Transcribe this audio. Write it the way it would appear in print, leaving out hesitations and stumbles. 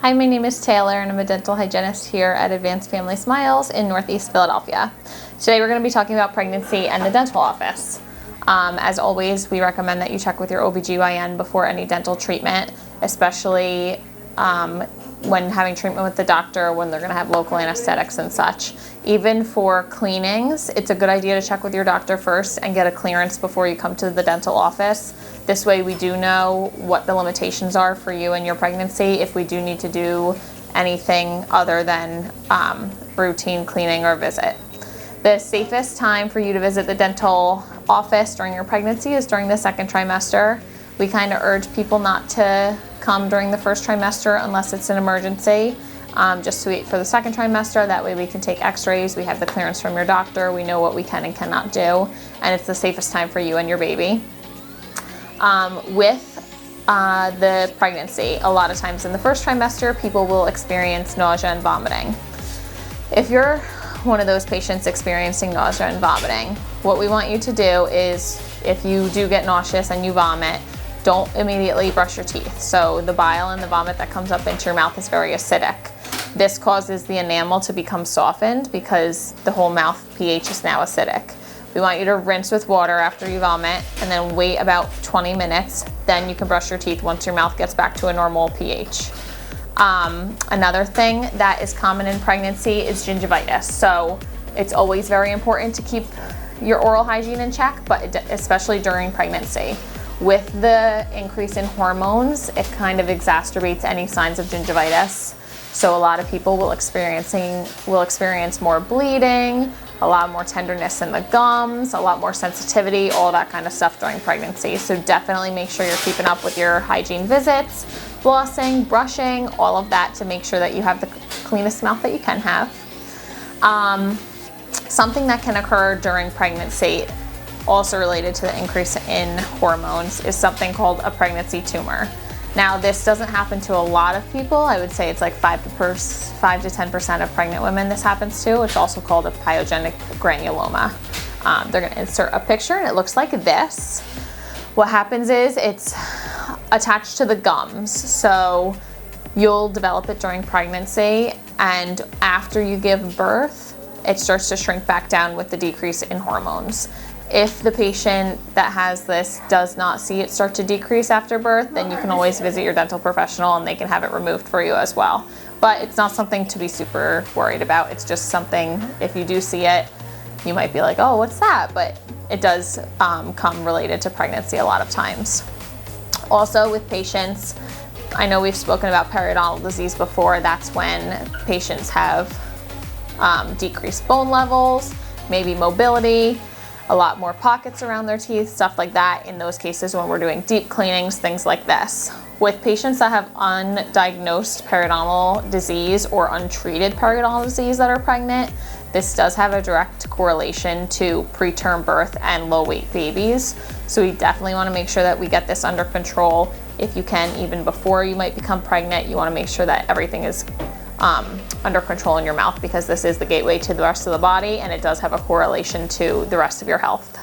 Hi, my name is Taylor and I'm a dental hygienist here at Advanced Family Smiles in Northeast Philadelphia. Today we're going to be talking about pregnancy and the dental office. As always, we recommend that you check with your OBGYN before any dental treatment, especially when having treatment with the doctor, when they're going to have local anesthetics and such. Even for cleanings, it's a good idea to check with your doctor first and get a clearance before you come to the dental office. This way we do know what the limitations are for you and your pregnancy if we do need to do anything other than routine cleaning or visit. The safest time for you to visit the dental office during your pregnancy is during the second trimester. We kind of urge people not to come during the first trimester unless it's an emergency, just to wait for the second trimester. That way we can take x-rays, we have the clearance from your doctor, we know what we can and cannot do, and it's the safest time for you and your baby. With the pregnancy, a lot of times in the first trimester, people will experience nausea and vomiting. If you're one of those patients experiencing nausea and vomiting, what we want you to do is, if you do get nauseous and you vomit, don't immediately brush your teeth. So the bile and the vomit that comes up into your mouth is very acidic. This causes the enamel to become softened because the whole mouth pH is now acidic. We want you to rinse with water after you vomit and then wait about 20 minutes. Then you can brush your teeth once your mouth gets back to a normal pH. Another thing that is common in pregnancy is gingivitis. So it's always very important to keep your oral hygiene in check, but especially during pregnancy. With the increase in hormones, it kind of exacerbates any signs of gingivitis. So a lot of people will experience more bleeding, a lot more tenderness in the gums, a lot more sensitivity, all that kind of stuff during pregnancy. So definitely make sure you're keeping up with your hygiene visits, flossing, brushing, all of that to make sure that you have the cleanest mouth that you can have. Something that can occur during pregnancy, also related to the increase in hormones, is something called a pregnancy tumor. Now, this doesn't happen to a lot of people. I would say it's like 5 to 10% of pregnant women this happens to. It's also called a pyogenic granuloma. They're going to insert a picture and it looks like this. What happens is it's attached to the gums. So you'll develop it during pregnancy, and after you give birth, it starts to shrink back down with the decrease in hormones. If the patient that has this does not see it start to decrease after birth, then you can always visit your dental professional and they can have it removed for you as well. But it's not something to be super worried about. It's just something, if you do see it, you might be like, oh, what's that? But it does come related to pregnancy a lot of times. Also with patients, I know we've spoken about periodontal disease before. That's when patients have decreased bone levels, maybe mobility, a lot more pockets around their teeth, stuff like that. In those cases, when we're doing deep cleanings, things like this. With patients that have undiagnosed periodontal disease or untreated periodontal disease that are pregnant, this does have a direct correlation to preterm birth and low weight babies. So we definitely want to make sure that we get this under control. If you can, even before you might become pregnant, you want to make sure that everything is under control in your mouth, because this is the gateway to the rest of the body and it does have a correlation to the rest of your health.